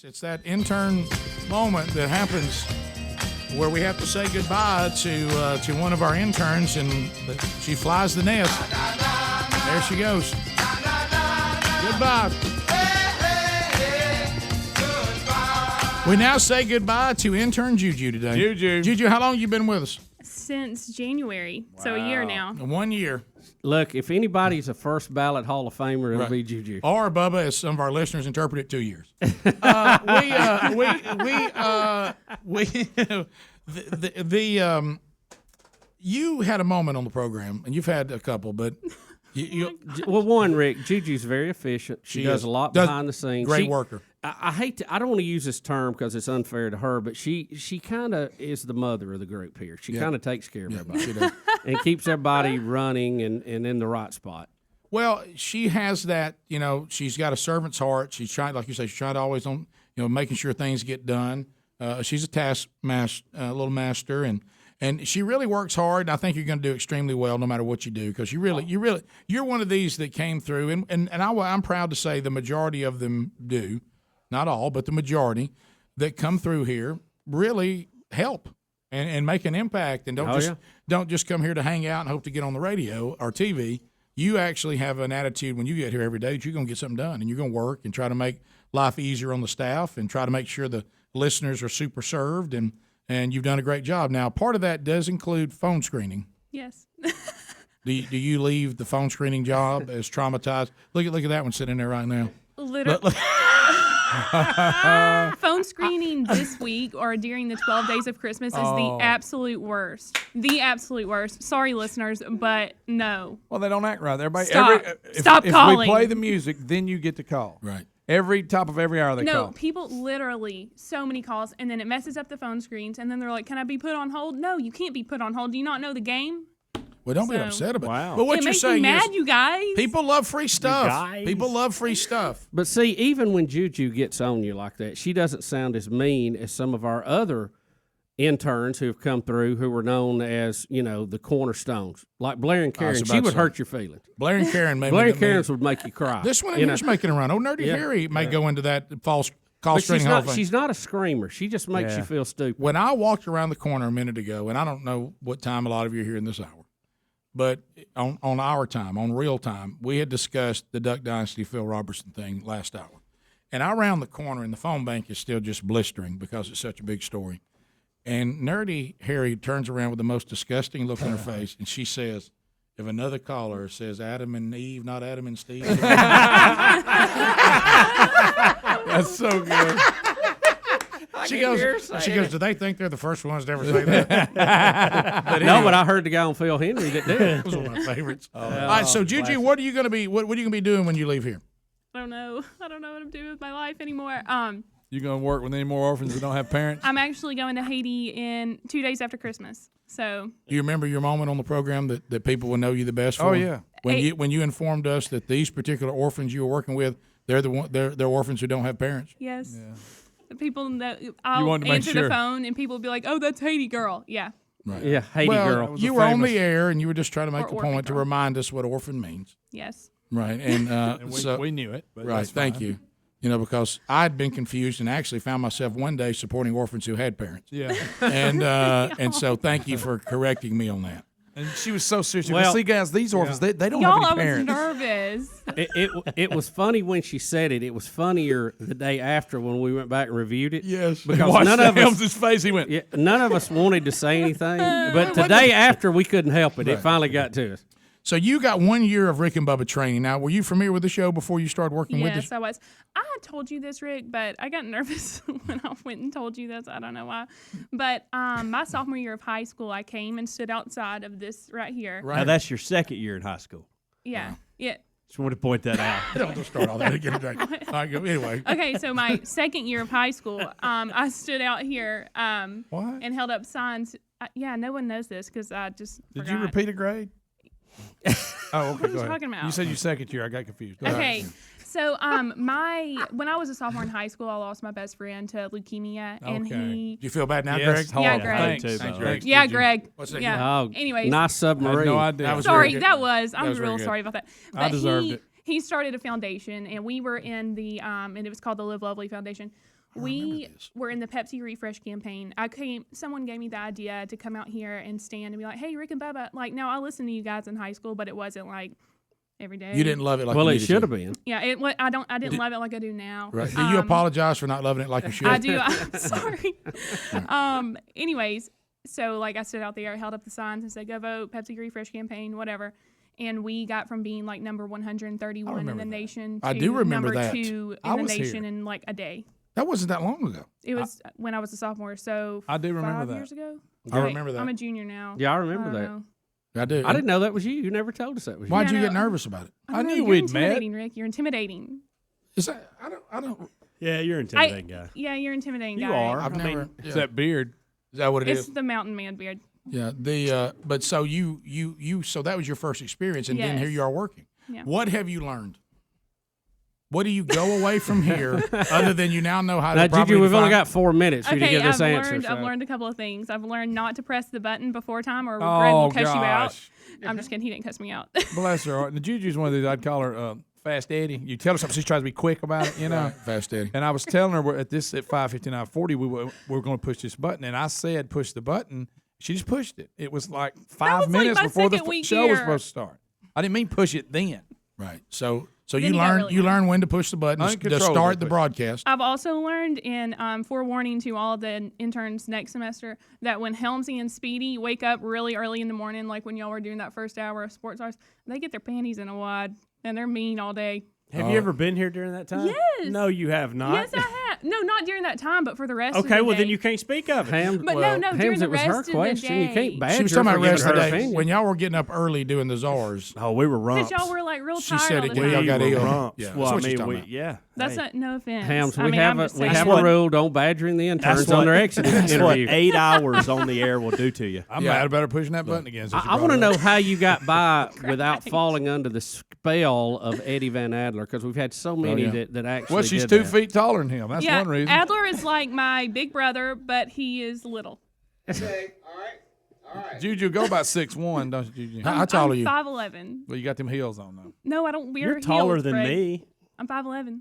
It's that intern moment that happens where we have to say goodbye to one of our interns, and she flies the nest. There she goes. Goodbye. We now say goodbye to intern Juju today. Juju, how long have you been with us? Since January, so a year now. 1 year. Look, if anybody's a first ballot Hall of Famer, it'll be Juju. Or Bubba, as some of our listeners interpret it, 2 years. You had a moment on the program, and you've had a couple, but well, one, Rick, Juju's very efficient. She does a lot behind the scenes. Great worker. I hate to. I don't want to use this term because it's unfair to her, but she kind of is the mother of the group here. She kind of takes care of everybody. She does. And keeps everybody running and in the right spot. Well, she has that. She's got a servant's heart. She's trying, like you say, she's trying to always making sure things get done. She's a task little master, and she really works hard. And I think you're going to do extremely well no matter what you do, because you're one of these that came through, and I'm proud to say the majority of them do. Not all, but the majority that come through here really help and make an impact, and don't just come here to hang out and hope to get on the radio or TV. You actually have an attitude when you get here every day that you're going to get something done, and you're going to work and try to make life easier on the staff and try to make sure the listeners are super served, and you've done a great job. Now, part of that does include phone screening. Yes. Do you leave the phone screening job as traumatized? Look at that one sitting there right now. Literally. Phone screening this week or during the 12 days of Christmas is the absolute worst. The absolute worst. Sorry, listeners, but no. Well, they don't act right. Everybody, Stop calling. If we play the music, then you get the call. Right. Top of every hour they call. No, people literally, so many calls, and then it messes up the phone screens, and then they're like, can I be put on hold? No, you can't be put on hold. Do you not know the game? Well, don't be upset about it. Wow. But what it you're makes saying me mad, is you guys. people love free stuff. People love free stuff. But see, even when Juju gets on you like that, she doesn't sound as mean as some of our other interns who have come through who were known as, the cornerstones. Like Blair and Karen, she would hurt your feelings. Blair and Karen would make you cry. This one here's making a run. Oh, Nerdy Harry may go into that false call screening hall. She's not a screamer. She just makes you feel stupid. When I walked around the corner a minute ago, and I don't know what time a lot of you are here in this hour, but on our time, on real time, we had discussed the Duck Dynasty Phil Robertson thing last hour. And I round the corner, and the phone bank is still just blistering because it's such a big story. And Nerdy Harry turns around with the most disgusting look on her face, and she says, if another caller says Adam and Eve, not Adam and Steve. That's so good. She goes, do they think they're the first ones to ever say that? But I heard the guy on Phil Henry that did. That was one of my favorites. All right, so Juju, what are you going to be? What are you going to be doing when you leave here? I don't know what I'm doing with my life anymore. You going to work with any more orphans that don't have parents? I'm actually going to Haiti in 2 days after Christmas. So. Do you remember your moment on the program that people will know you the best for? Oh yeah. When you informed us that these particular orphans you were working with, they're orphans who don't have parents. Yes. Yeah. The people that I'll answer the phone and people will be like, "Oh, that's Haiti girl." Yeah. Right. Yeah, Haiti girl. You were on the air and you were just trying to make the point to remind us what orphan means. Yes. Right. And, we knew it. But right. Thank you. Because I'd been confused and actually found myself one day supporting orphans who had parents. Yeah. And so thank you for correcting me on that. And she was so serious. Well, see, guys, these orphans, they don't have any parents. Y'all, I was nervous. It was funny when she said it. It was funnier the day after when we went back and reviewed it. Yes. Because none of us, his face, he went. Yeah, none of us wanted to say anything. But the day after, we couldn't help it. Right. It finally got to us. So you got 1 year of Rick and Bubba training. Now, were you familiar with the show before you started working with us? Yes, I was. I had told you this, Rick, but I got nervous when I went and told you this. I don't know why. But my sophomore year of high school, I came and stood outside of this right here. Right. Now, that's your second year in high school. Yeah. Wow. Yeah. Just want to point that out. Don't start all that again. All right, go. Anyway. Okay, so my second year of high school, I stood out here and held up signs. No one knows this because I just Did you repeat a grade? Oh, okay. What are you go ahead. talking about? You said your second year. I got confused. Okay. So, when I was a sophomore in high school, I lost my best friend to leukemia, and Do you feel bad now, yes, Greg? Yeah, Greg. Thanks, Greg. Yeah, Greg. What's that? Yeah. Oh, Anyways, nice submarine. I had no idea. That was sorry, very good. I'm was very real good. sorry about that. But I deserved it. He started a foundation, and we were in the and it was called the Live Lovely Foundation. We were in the Pepsi Refresh campaign. Someone gave me the idea to come out here and stand and be like, "Hey, Rick and Bubba." Like, now I listened to you guys in high school, but it wasn't like every day. You didn't love it like well, you it needed should to. have been. Yeah, I didn't love it like I do now. Right. Do you apologize for not loving it like you should? I do. I'm sorry. Anyways, so like I stood out there, held up the signs and said, "Go vote, Pepsi Refresh campaign, whatever." And we got from being like number 131 in the nation to I do remember number that. 2 I in the was nation here. in like a day. That wasn't that long ago. It was when I was a sophomore, so I do remember 5 that. years ago. I remember that. I'm a junior now. Yeah, I remember don't that. know. I do. I didn't know that was you. You never told us that was you. Why'd Yeah, you I get know. nervous about it? I don't know, knew you're we'd met. intimidating, Rick. You're intimidating. Is that I don't. Yeah, you're an intimidating guy. Yeah, you're intimidating. You guy. are. I've I never. mean, Yeah. It's that beard. Is that what it It's is? the mountain man beard. Yeah. But so so that was your first experience, and then Yes. here you are working. Yeah. What have you learned? What do you go away from here other than you now know how Now, to properly Gigi, we've only define- got 4 minutes for you to Okay, give this I've answer. learned. so. I've learned a couple of things. I've learned not to press the button before time, or Greg Oh, will cuss you out. gosh. I'm just kidding. He didn't cuss me out. Bless her heart. And the Juju's one of these, I'd call her Fast Eddie. You tell her something, she tries to be quick about it, you know. Right, Fast Eddie. And I was telling her at 5:59:40 we were going to push this button, and I said push the button. She just pushed it. It was like 5 was like minutes my before the second week show was here. supposed to start. I didn't mean push it then. Right. So Then you you got learn really you mad. learn when to push the button to Uncontrollably start the push. broadcast. I've also learned, in forewarning to all the interns next semester, that when Helmsy and Speedy wake up really early in the morning, like when y'all were doing that first hour of sports hours, they get their panties in a wad and they're mean all day. Have you ever been here during that time? Yes. No, you have not. Yes, I have. No, not during that time, but for the rest of the Okay, day. well then you can't speak of it. Ham, But well, no, during Hams, the it was her rest of the question. You day. can't badger She was her talking for about giving rest of her the day. opinion. When y'all were getting up early doing the czars. Oh, we were rumps. Because y'all were like real She tired said all it the when time. y'all got We were ill. rumps. Yeah, Well, that's I what she's mean, talking we, about. yeah. That's Hey, not no offense. Hams, I we mean, have I'm a just we saying. have what- a rule: don't badgering the interns that's on what, their exit that's what interview. 8 hours on the air will do to you. I'm Yeah. mad about her pushing that button again. So she I brought want to it know up. how you got by without falling under the spell of Eddie Van Adler, because we've had so many yeah. that actually. Well, she's did 2 that. feet taller than him. That's Yeah, one reason. Adler is like my big brother, but he is little. Okay, all right. Juju, go about 6'1", don't you, Juju? How tall are you? 5'11". Well, you got them heels on, though. No, I don't wear You're heels, taller than Greg. me. I'm 5'11".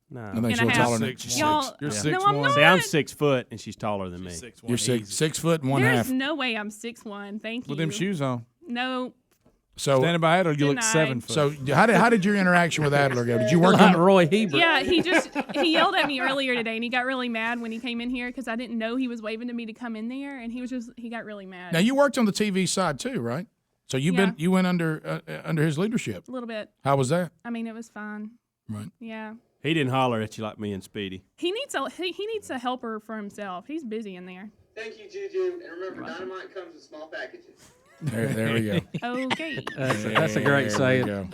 No. I think And she's a half. taller than Six, Y'all, You're no, 6'1". I'm not. See, I'm 6 foot and she's taller than me. 6'1". You're six foot and one There's half. no way I'm 6'1". Thank you. With them shoes on. No. So Standing by Adler, you look Denied. 7 foot. so how did your interaction with Adler go? Did you work Like on? Roy Hebert. Yeah, he yelled at me earlier today, and he got really mad when he came in here because I didn't know he was waving to me to come in there, and he got really mad. Now you worked on the TV side too, right? So you went under his leadership. A little bit. How was that? I mean, it was fine. Right. Yeah. He didn't holler at you like me and Speedy. He needs a helper for himself. He's busy in there. Thank you, Juju. And remember, dynamite comes in small packages. There we go. Okay. That's a great There we saying. go.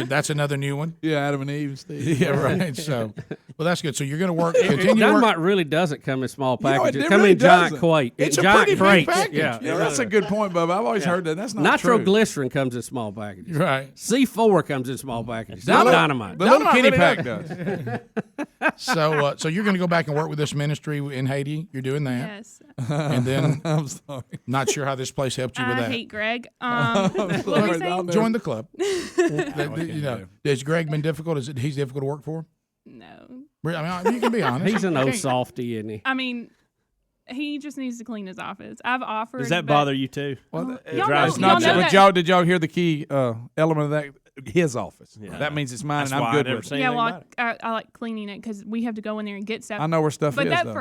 That's another new one. yeah, Adam and Eve and Steve. Yeah, right. So, well, that's good. So you're going to work. Continue to work. Dynamite really doesn't come in small You know, packages. it It come really in giant doesn't. crate. It's a giant pretty big crates. package. Yeah. Yeah, that's a good point, Bubba. I've always heard that. That's not true. Nitroglycerin comes in small packages. Right. C4 comes in small packages. Not dynamite. The little Dynamite kitty really pack does. So you're going to go back and work with this ministry in Haiti. You're doing that, Yes. and then I'm sorry. not sure how this place helped you with I that. hate Greg. What were you sorry, saying? I'll Join the club. can't You know, do. has Greg been difficult? He's difficult to work for? No. I mean, you can be honest. He's an old Okay. softy, isn't he? I mean, he just needs to clean his office. I've offered. Does that but- bother you too? Well, Y'all drives know, me y'all nuts. know but that. did y'all hear the key element of that? His office. Yeah. That means it's mine, That's and why I'm I good never with it. say Yeah, anything well, about it. I like cleaning it because we have to go in there and get stuff. I know where stuff But is, that though.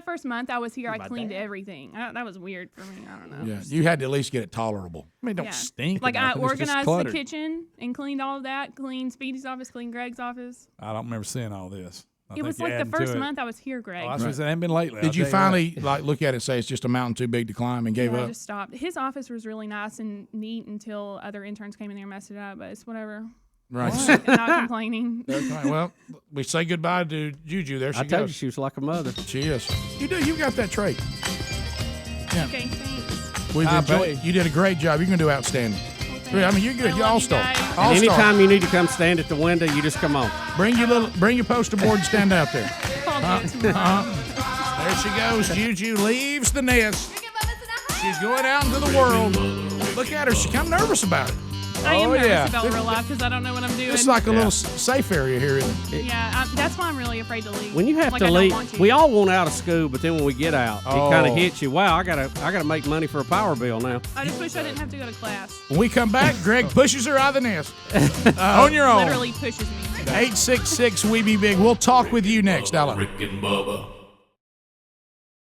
first month I was here, I My cleaned dad. everything. That was weird for me. I don't know. Yeah, you had to at least get it tolerable. I mean, don't Yeah. stink. Like or I nothing. It's just organized the cluttered. kitchen and cleaned all of that. Cleaned Speedy's office. Cleaned Greg's office. I don't remember seeing all this. I It think was you're like the adding to first it. month I was here, Greg. Oh, that's what I said. It ain't been lately. Did I'll you tell finally look at it and say it's just a mountain too big to climb and gave I up? just stopped. His office was really nice and neat until other interns came in there and messed it up. But it's whatever. Right. Not complaining. Okay, well, we say goodbye to Juju. There she I told you goes. she was like a mother. She is. You do. You got that trait. Okay, thanks. We've I enjoyed. bet. You did a great job. You're going to do outstanding. Well, I mean, you're good. I You're love all you star. guys. All And star. anytime you need to come stand at the window, you just come on. Bring your poster board and stand out there. I'll do it tomorrow. There she goes. Juju leaves the nest. She's going out into the world. Look at her. She's kind of nervous about it. I am Oh, nervous yeah. about real life because I don't know what I'm doing. It's like a little safe area here, isn't it? Yeah, that's why I'm really afraid to leave. When you have like, to I don't leave, want to. we all want out of school, but then when we get out, it kind Oh. of hits you. Wow, I gotta make money for a power bill now. I just wish I didn't have to go to class. When we come back, Greg pushes her out of the nest on your own. Literally pushes me. 866 We Be Big. We'll talk with you next, Ella. Rick and Bubba.